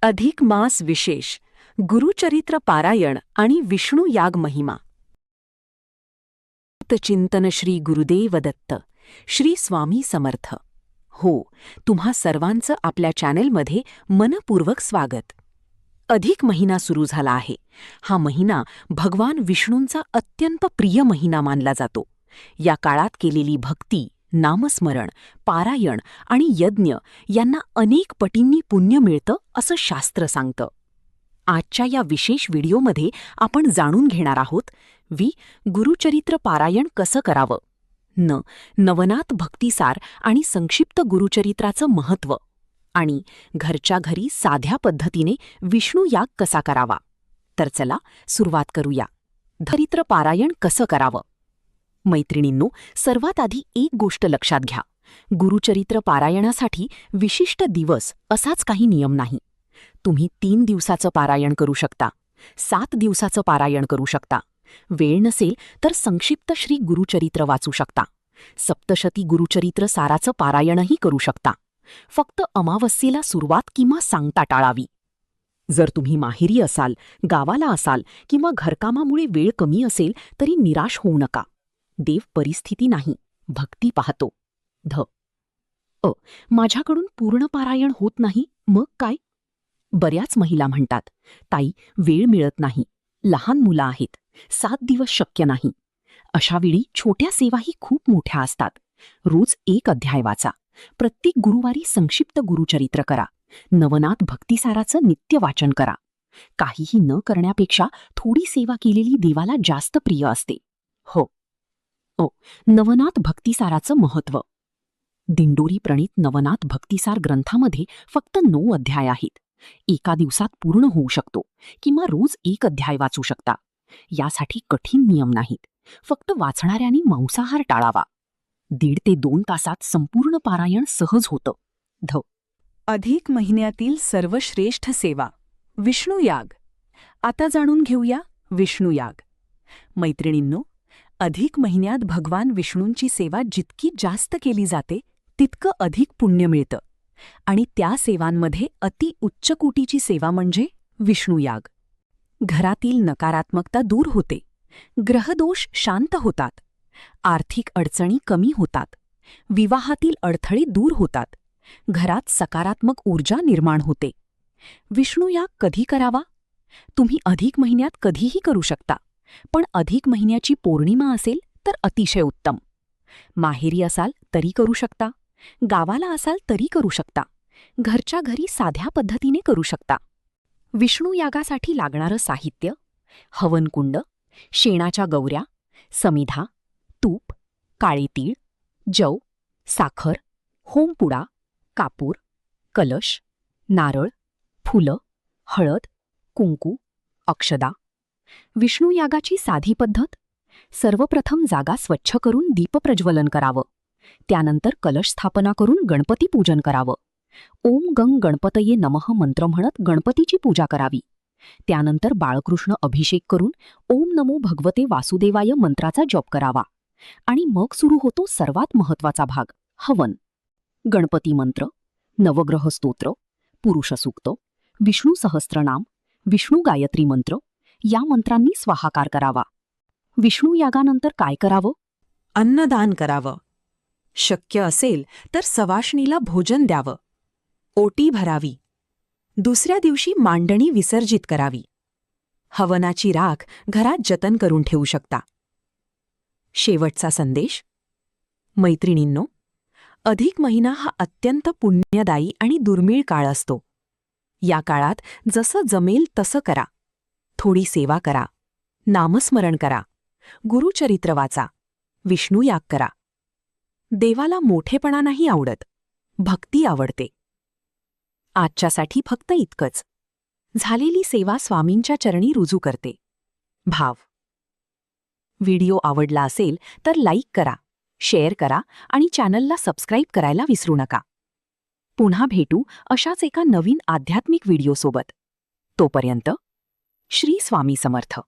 अधिक मास विशेष गुरुचरित्र पारायण आणि विष्णू याग महिमा. चिंतन श्री गुरुदेव दत्त. श्री स्वामी समर्थ. हो, तुम्हा सर्वांचं आपल्या चॅनेलमध्ये मनपूर्वक स्वागत. अधिक महिना सुरू झाला आहे. हा महिना भगवान विष्णूंचा अत्यंत प्रिय महिना मानला जातो. या काळात केलेली भक्ती, नामस्मरण, पारायण आणि यज्ञ यांना अनेक पटींनी पुण्य मिळतं असं शास्त्र सांगतं. आजच्या या विशेष व्हिडिओमध्ये आपण जाणून घेणार आहोत गुरुचरित्र पारायण कसं करावं, नवनाथ भक्तिसार आणि संक्षिप्त गुरुचरित्राचं महत्त्व, आणि घरच्या घरी साध्या पद्धतीने विष्णू याग कसा करावा. तर चला सुरुवात करूया. चरित्र पारायण कसं करावं. मैत्रिणींनो, सर्वात आधी एक गोष्ट लक्षात घ्या. गुरुचरित्र पारायणासाठी विशिष्ट दिवस असाच काही नियम नाही. तुम्ही 3 दिवसाचं पारायण करू शकता, 7 दिवसाचं पारायण करू शकता. वेळ नसेल तर संक्षिप्त श्री गुरुचरित्र वाचू शकता. सप्तशती गुरुचरित्र साराचं पारायणही करू शकता. फक्त अमावस्येला सुरुवात किंवा सांगता टाळावी. जर तुम्ही माहेरी असाल, गावाला असाल किंवा घरकामामुळे वेळ कमी असेल तरी निराश होऊ नका. देव परिस्थिती नाही, भक्ती पाहतो. माझ्याकडून पूर्ण पारायण होत नाही, मग काय? बऱ्याच महिला म्हणतात, ताई, वेळ मिळत नाही, लहान मुलं आहेत, 7 दिवस शक्य नाही. अशावेळी छोट्या सेवाही खूप मोठ्या असतात. रोज 1 अध्याय वाचा. प्रत्येक गुरुवारी संक्षिप्त गुरुचरित्र करा. नवनाथ भक्तिसाराचं नित्य वाचन करा. काहीही न करण्यापेक्षा थोडी सेवा केलेली देवाला जास्त प्रिय असते. नवनाथ भक्तिसाराचं महत्त्व. दिंडोरी प्रणीत नवनाथ भक्तिसार ग्रंथामध्ये फक्त 9 अध्याय आहेत. एका दिवसात पूर्ण होऊ शकतो किंवा रोज 1 अध्याय वाचू शकता. यासाठी कठीण नियम नाहीत. फक्त वाचणाऱ्यांनी मांसाहार टाळावा. 1.5 ते 2 तासात संपूर्ण पारायण सहज होतं. अधिक महिन्यातील सर्वश्रेष्ठ सेवा विष्णू याग. आता जाणून घेऊया विष्णू याग. मैत्रिणींनो, अधिक महिन्यात भगवान विष्णूंची सेवा जितकी जास्त केली जाते तितकं अधिक पुण्य मिळतं. आणि त्या सेवांमध्ये अति उच्च कोटीची सेवा म्हणजे विष्णू याग. घरातील नकारात्मकता दूर होते, ग्रहदोष शांत होतात, आर्थिक अडचणी कमी होतात, विवाहातील अडथळे दूर होतात, घरात सकारात्मक ऊर्जा निर्माण होते. विष्णू याग कधी करावा? तुम्ही अधिक महिन्यात कधीही करू शकता, पण अधिक महिन्याची पौर्णिमा असेल तर अतिशय उत्तम. माहेरी असाल तरी करू शकता, गावाला असाल तरी करू शकता, घरच्या घरी साध्या पद्धतीने करू शकता. विष्णू यागासाठी लागणारं साहित्य: हवनकुंड, शेणाच्या गौऱ्या, समिधा, तूप, काळे तीळ, जव, साखर, होमपुडा, कापूर, कलश, नारळ, फुलं, हळद, कुंकू, अक्षदा. विष्णू यागाची साधी पद्धत: सर्वप्रथम जागा स्वच्छ करून दीपप्रज्वलन करावं. त्यानंतर कलश स्थापना करून गणपती पूजन करावं. ओम गंग गणपतये नमः मंत्र म्हणत गणपतीची पूजा करावी. त्यानंतर बाळकृष्ण अभिषेक करून ओम नमो भगवते वासुदेवाय मंत्राचा जप करावा. आणि मग सुरू होतो सर्वात महत्त्वाचा भाग: हवन. गणपती मंत्र, नवग्रह स्तोत्र, पुरुषसूक्त, विष्णू सहस्त्रनाम, विष्णू गायत्री मंत्र या मंत्रांनी स्वाहाकार करावा. विष्णू यागानंतर काय करावं? अन्नदान करावं. शक्य असेल तर सवाष्णीला भोजन द्यावं. ओटी भरावी. दुसऱ्या दिवशी मांडणी विसर्जित करावी. हवनाची राख घरात जतन करून ठेवू शकता. शेवटचा संदेश. मैत्रिणींनो, अधिक महिना हा अत्यंत पुण्यदायी आणि दुर्मिळ काळ असतो. या काळात जसं जमेल तसं करा. थोडी सेवा करा, नामस्मरण करा, गुरुचरित्र वाचा, विष्णू याग करा. देवाला मोठेपणा नाही आवडत, भक्ती आवडते. आजच्यासाठी फक्त इतकंच. झालेली सेवा स्वामींच्या चरणी रुजू करते. भाव. व्हिडिओ आवडला असेल तर लाईक करा, शेअर करा आणि चॅनलला सबस्क्राईब करायला विसरू नका. पुन्हा भेटू अशाच एका नवीन आध्यात्मिक व्हिडिओसोबत. तोपर्यंत श्री स्वामी समर्थ.